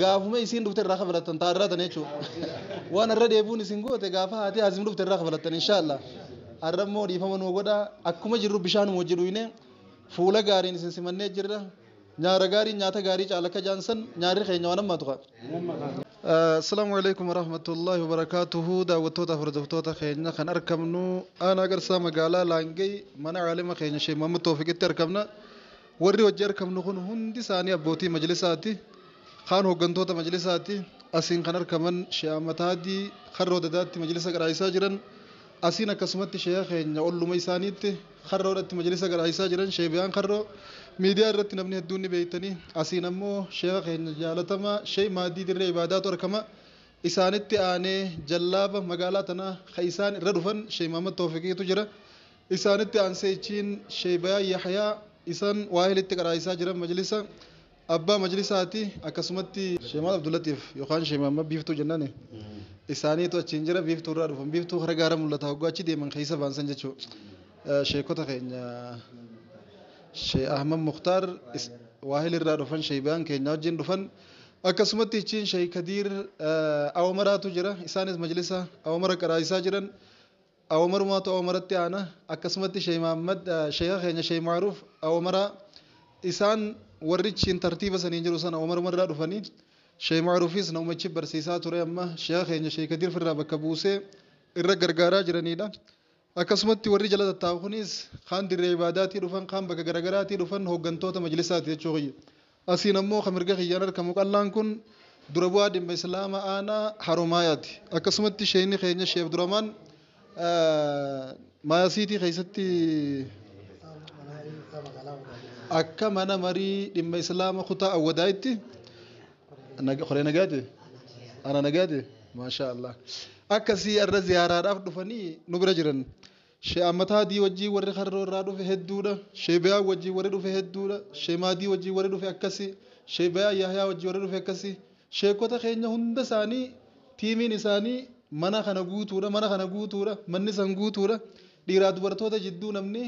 gaafuma isiin dhufte irraa kafalattan taarraa tan jechuudha waan irra deebuun isin goote gaafa haati azim dhufte irraa kafalattan inshallah arrammoo dhiifama nuu godha akkuma jirru bishaan wajji dhuyne fuula gaariin isin simannee jirra nyaara gaarii nyaata gaarii caalaka jaansan nyaarri keenya waan amma tuqa assalaamu alaykum warahmatullahi wabarakaatuhu daawwattoota hordoftoota keenya kan argamnu ana agarsaa magaalaa laangee mana caalima keenya Sheekh Muhammad Tawfiqitti argamna warri wajji argamnu kun hundi isaanii abbootii majlisaati خان هوغنتوتا مجلساتي أسين خنر كمان شيخ متادي خرّو دداتي مجلس قرايسا جرن أسين كسمتي شيخ نقول له ميسانيتي خرّو دداتي مجلس قرايسا جرن شيخ بيان خرّو ميديا رتي نبني الدنيا بيتني أسين أمو شيخ نجالتما شيء مادي در عبادات وركما إسانيتي آني جلاب مقالاتنا خيسان ردفن شيخ محمد توفيقي تجرا إسانيتي آنسيتين شيخ بيا يحيى إسان واهلتي قرايسا جرن مجلسا أبا مجلساتي أكسمتي شمال عبد اللطيف يخان شمال ما بيفتو جنانه إساني تو تشينجرا بيفتو رادو فم بيفتو خرجارم ولا تهوجا شيء دي من خيسة بانسان جتشو شيكو تخين شيء أحمد مختار واهل الرادو فن شيء بان كينيا جن دفن أكسمتي تشين شيء كدير أو مرة تجرا إساني مجلسة أو مرة كرايسا جرن أو مرة ما تو أو مرة تيانا أكسمتي شيء محمد شيخ خينيا شيء معروف أو مرة إسان ورّيتشين ترتيب سنينجر وسنا عمر مرة رفاني شيء معروفيس نومتشي برسيسات ترى أما شيخ يعني شيء كثير في الرابع كبوسة الرجارة جرانيدا أكسمت ورّي جلد التاخونيس خان دير عباداتي رفان خان بكجرجاراتي رفان هو جنتوتا مجلسات يشوعي أسين أمو خمرجة خيانر كموك الله كن دربوا دم بإسلام أنا حرمايات أكسمت شيء خيانة شيخ عبد الرحمن ما يسيتي خيستي akka mana marii dhimma islaama kutaa awwadaayitti qoree nagaate ana nagaate maasha Allah akkasii irra ziyaaraadhaaf dhufanii nu bira jiran Sheekh Ahmadaadii wajjii warri Harroo irraa dhufe hedduudha Sheekh Bayaa wajjii warri dhufe hedduudha Sheekh Maadii wajjii warri dhufe akkasii Sheekh Bayaa Yahyaa wajjii warri dhufe akkasii sheekota keenya hunda isaanii tiimiin isaanii mana kana guutuudha manni san guutuudha dhiiraa dubartoota jidduu namni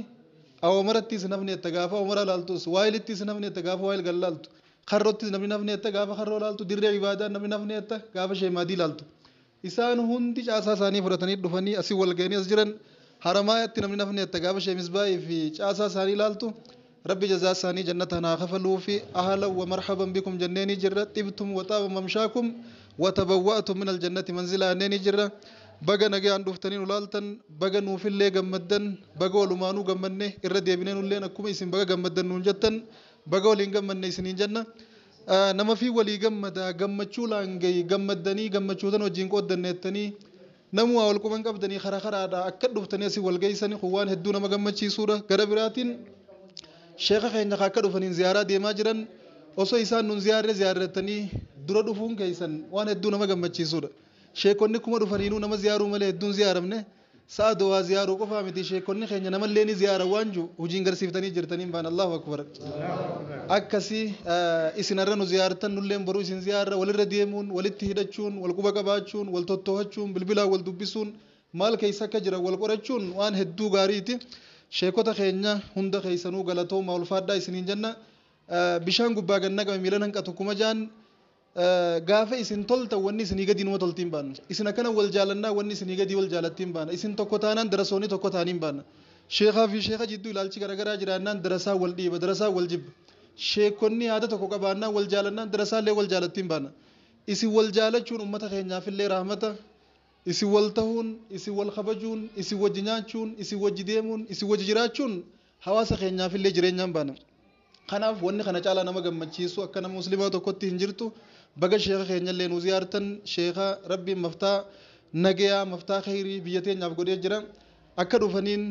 أو مرتي سنفني التجافة أو مرة لالتوس وايلتي سنفني التجافة وايل قلالتو خروتي نفني التجافة خرو لالتو دير عبادة نفني التجافة شيء ما دي لالتو إنسان هندي أساساني فرتني دفني أسي والجاني أسجرن حرماية نفني التجافة شيء مسباي في أساساني لالتو ربي جزاء ساني جنتنا خفلوا في أهلا ومرحبا بكم جناني جرة طبتم وطاب ممشاكم وتبوأتم من الجنة منزلا أنني جرة baga nagaan dhuftanii ulaaltan baga nuufillee gammaddan baga walumaanuu gammanne irra deebineen ulleen akkuma isin baga gammaddan nuun jettan baga waliin gammanne isiniin jenna nama fi walii gammada gammachuu laangay gammaddanii gammachuutan wajjin qooddanneettanii namu waa wal quban qabdanii karaadha akka dhuftanii asii wal geessanii waan hedduu nama gammachiisuudha gara biraatiin sheekha keenya akka dhufaniin ziyaaraa deemaa jiran osoo isaan nun ziyaarrettanii dura dhufuun keessan waan hedduu nama gammachiisuudha sheekonni kuma dhufaniinuu nama ziyaaruu malee hedduun ziyaaramne sa'a du'aa ziyaaruu qofaa miti sheekonni keenya namallee ni ziyaara waanju hojiin garsiiftanii jirtaniin baan Allahu akbar akkasii isinarra nu ziyaartan nulleen boruu isin ziyaarra walirra deemuun walitti hidhachuun wal quba qabaachuun wal tottoohachuun bilbilaa wal dubbisuun maal keessa akka jira wal qorachuun waan hedduu gaariiti sheekota keenya hunda keessanuu galatooma ulfaadhaa isiniin jenna bishaan gubbaa ganna qaba miilan hanqatu kuma jaan gaafa isin tolta wanni isinii gadi numa toltiin baana isin akkana wal jaalannaa wanni isinii gadi wal jaalattiin baana isin tokko taanaan darasoonni tokko taaniin baana sheekaa fi sheeka jidduu ilaalchi garaagaraa jiraannaan darasaa wal dhiiba darasaa wal jibba sheekonni yaada tokko qabaannaan wal jaalannaan darasaallee wal jaalattiin baana isin wal jaalachuun ummata keenyaafillee rahmata isin wal tahuun isin wal kabajuun isin wajji nyaachuun isin wajji deemuun isin wajji jiraachuun hawaasa keenyaafillee jireenyaan baana kanaaf wanni kana caalaa nama gammachiisu akka nama muslimaa tokkotti hin jirtu baga sheekha keenyallee nu ziyaartan sheekha rabbiin maftaa nagayaa maftaa khayrii biyya teenyaaf godhee jira akka dhufaniin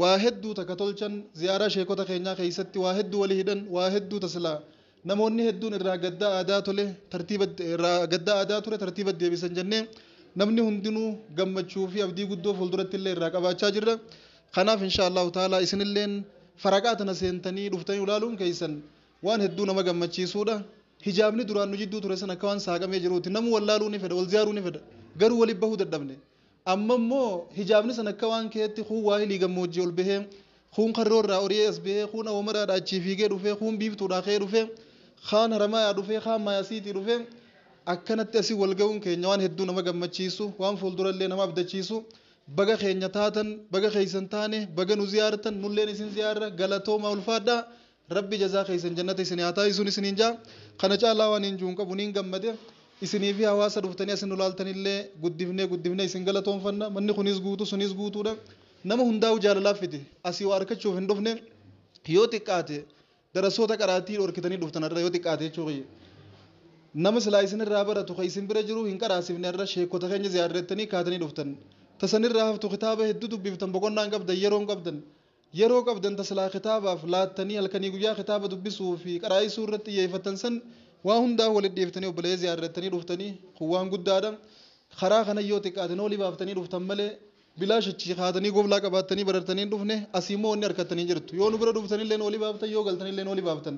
waa hedduu takka tolchan ziyaaraa sheekota keenyaa keessatti waa hedduu walii hidhan waa hedduu taslaa namoonni hedduun irraa gaddaa aadaa ture tartiiba deebisan jennee namni hundinuu gammachuu fi abdii guddoo fuulduratti illee irraa qabaachaa jirra kanaaf inshaallahu ta'ala isinilleen faraqaatana seentanii dhuftanii ulaaluun keessan waan hedduu nama gammachiisuudha hijaabni duraan nu jidduu ture san akka waan saaqamee jiruuti namu wallaaluu ni fedha wal ziyaaruu ni fedha garuu waliin bahuu dadhabne amma immoo hijaabni san akka waan keetti kuun waahilii gammoojjii ol bahee kuun karroo irraa oriyee as bahee kuun awwamaraadhaa achii fiigee dhufee kuun biiftuudhaa ka'ee dhufee kaan haramaa dhufee kaan maayasiitii dhufee akkanatti asii wal ga'uun keenya waan hedduu nama gammachiisu waan fuuldurallee nama abdachiisu baga keenya taatan baga keeysan taane baga nu ziyaaratan nulleen isin ziyaarra galatooma ulfaadhaa rabbi jazaa keeysan jannata isin haa taasisuun isiniin jaa kana caalaa waan hin juun qabu niin gammade isinii fi hawaasa dhuftanii asin ulaaltanillee guddifnee isin galatoonfanna manni kunis guutu sunis guutuudha nama hundaa'u jaalalaaf fiti asii waa argachuuf hin dhufne yoo xiqqaate darasoota qaraatii dhorkitanii dhuftanarra yoo xiqqaate jechuudha nama silaa isin irraa baratu ka isin bira jiru hin qaraasifne irra sheekota keenya ziyaarrettanii kaatanii dhuftan tasanirraa haftu kitaaba hedduu dubbiftan boqonnaan qabdan yeroo qabdan tasilaa kitaabaaf laattanii halkanii guyyaa kitaaba dubbisuu fi qaraa'isuu irratti xiyyeeffatan san waa hundaa walitti dhiyeeftanii obbolee ziyaarrettanii dhuftanii kun waan guddaadha karaa kana yoo xiqqaate noolii baaftanii dhuftan malee bilaashachi kaatanii goblaa qabaatanii barartanii dhufne asiimoo inni harkattanii jirtu yoo nu bira dhuftanillee noolii baaftan yoo galtanillee noolii baaftan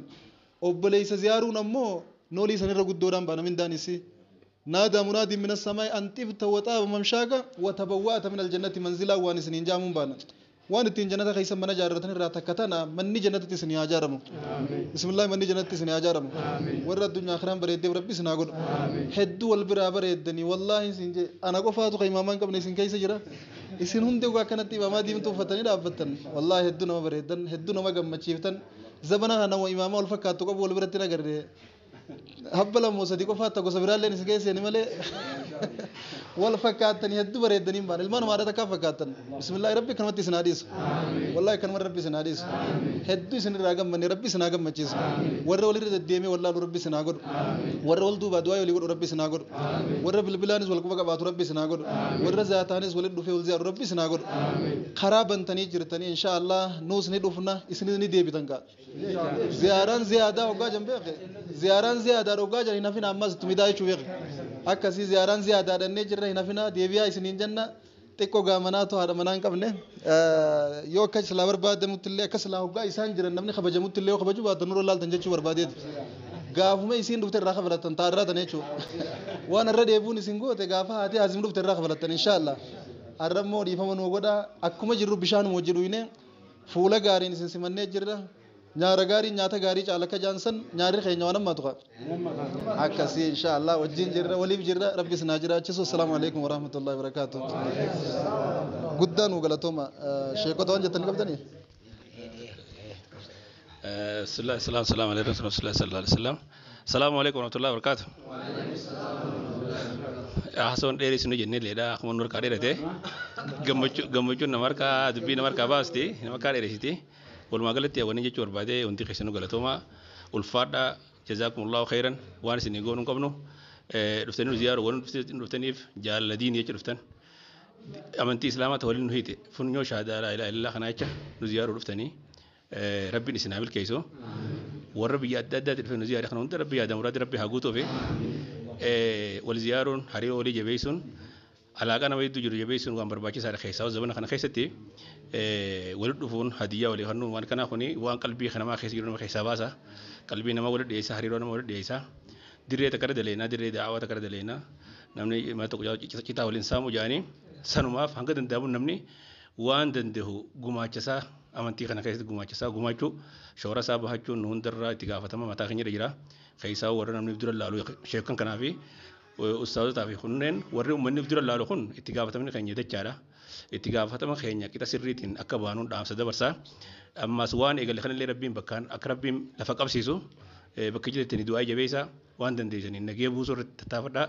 obboleessa ziyaaruun ammoo نولي سنرى قدوران بانا من دانيسي نادى منادي من السماء أن طبت وطاب ممشاك وتبوأت من الجنة منزلا وانسنين جامون بانا وان التين جنة خيسا من جارتن راتكتنا من جنة تسني أجارم بسم الله من جنة تسني أجارم ورد الدنيا آخران بريد ربي سناقول حدو والبرابر يدني والله سنجي أنا قفاتو خيما من قبل سن كيس جرا isin hundi ugaa kanatti imamaa diimtuu uffatanii dhaabbatan wallahi hedduu nama bareedan hedduu nama gammachiiftan zabana kana nama imamaa wal fakkaatu qabu wal biratti nagarre habbala moosadi qofaata gosa biraalleen isin keessanii malee wal fakkaatanii hedduu bareedanii baan ilmaan maadaa takkaa fakkaatan bismillaahi rabbi kanumatti isin haadhiisu wallahi kanuma rabbi isin haadhiisu hedduu isin irraa gammanne rabbi isin haa gammachiisu warra walirra deddeemee wallaalu rabbi isin haa godhu warra wal duubaa du'aa walii godhu rabbi isin haa godhu warra bilbilaanis wal quba qabaatu rabbi isin haa godhu warra zaataanis walitti dhufee wal ziyaaru rabbi isin haa godhu karaa bantanii jirtanii insha Allah nuus ni dhufna isin ni deebitan kaa ziyaaran ziyaadaa hoggaa jambeeke ziyaaran ziyaadaa hoggaa jira hinafina ammas tumidaa jechuu beeke akkasii ziyaaran ziyaadaa dhannee jirra hinafina deebiyaa isiniin jenna xiqqoo gaamanaatu haadha manaa hin qabne yoo akka silaa barbaadamuttillee akka silaa hoggaa isaan jiran namni kabajamuttillee yoo kabaju baatan nuroo laaltan jechuu barbaadeeti gaafuma isiin dhufte irraa kabalatan taarraa tan jechuu waan irra deebuun isin goote gaafa haati hazim dhufte irraa kabalatan inshaAllah arrammoo dhiifama nuu godha akkuma jirru bishaanuma wajji dhuyne fuula gaariin isin simannee jirra nyaara gaarii nyaata gaarii caalaka jaansan nyaarri keenya waan ammaa tuqa akkasii inshaAllah wajjin jirra waliif jirra rabbi isin haa jiraachisu assalaamu alaykum warahmatullahi wabarakaatuh guddaan uu galatooma sheekota waan jettanii qabdanii السلام عليكم ورحمة الله صلى الله عليه وسلم السلام عليكم ورحمة الله وبركاته حسون ديري سنو جنة ليدا أخمون نور كاري رته گمچو نماركا دبي نماركا باستي نماركا ديري سيتي والمغلط يا ونيجي چور بعده أنتي خشنو غلطوما والفادا جزاكم الله خيرا وان سنيجو نكمنو رفتني زيار ون رفتني جال الذين يجي رفتن أمنتي إسلامات هولين نهيته فنيو شهادة لا إله إلا الله خنايتة نزيار رفتني ربي نسنابل كيسو وربي يدد في نزيار خنون ربي يا دمراد ربي هاغوتو في والزيارون هاري ولي جبيسون على كنا ويدو جرو جبيسون وان برباكي سار خيسا وزبنا خنا خيستي ولد فون هدية ولي خنون وان كنا خوني وان قلبي خنا ما خيس جرو خيسا باسا قلبي نما ولد ديسا هاري رونا ولد ديسا ديري تكرر دلينا ديري دعوة تكرر دلينا نمني ما تقول كتاب الإنسان مجاني سنوما فهنگا دندابون نمني وان دندهو غماچسا amantii kana keessatti gumaachisaa gumaachuu shoora isaa bahachuun hundarraa itti gaafatama mataa keenya jira keessaa warra namni dura laalu sheekan kanaa fi ustaazotaa fi kunneen warri uummanni dura laalu kun itti gaafatamni keenya jechaadha itti gaafatama keenya qixa sirriitiin akka baanuun dhaamsa dabarsaa ammas waan eegale kanallee rabbiin bakkaan akka rabbiin lafa qabsiisu bakka jirtanii du'aa jabeessaa waan dandeessanii nagee buusuu irratti tattaafadhaa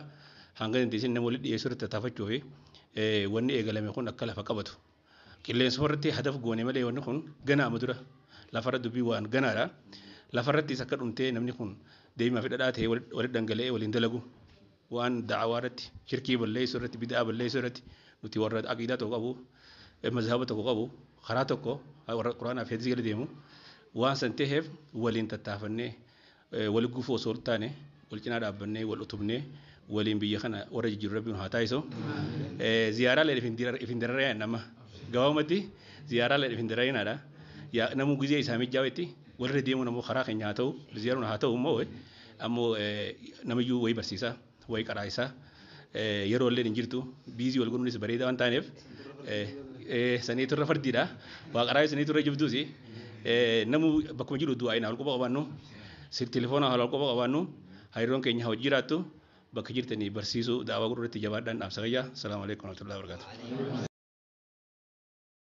hanga dandeessin nama walitti dhiyeessuu irratti tattaafachuu fi wanni eegalame kun akka lafa qabatu qilleensa irratti hadaf goone malee wanni kun ganaa madura lafarra dubbii waan ganaadha lafarratti akka dhumtee namni kun deemaa fi dhadhaa ta'ee walitti dhangala'ee waliin dalagu waan da'awaa irratti shirkii balleessuu irratti bid'aa balleessuu irratti nuti warra aqiidaa tokko qabu mazhaba tokko qabu karaa tokko warra quraanaa fi hadiisii gala deemu waan san ta'eef waliin tattaafannee wal gufuu osoo taane wal cinaa dhaabbannee wal utubnee waliin biyya kana warra jijjiiruu rabbiin haa taasisu ziyaaraa lee ifin dararee nama gawaamatti ziyaaraa lee ifin darareenaadha yaa namuu gizee isaa mijjaawetti warra deemu namuu karaa keenya haa ta'u ziyaaruun haa ta'u immoo ammoo namayyuu wayii barsiisaa wayii qaraa'isaa yeroo illee hin jirtu biizii wal godhuunis bareedaa waan taaneef saniitu irra fardiidha waa qaraa'ii saniitu irra jibduusi namuu bakkuma jiru du'aa inaa wal quba qabaannu telefoonaa wal quba qabaannu hariiroon keenya hojii jiraattu bakka jirtanii barsiisuu daawaa gurguratti jabaadhaan dhaamsa gayyaa. Salaamu alaikum warahmatullahi wabarakatuh.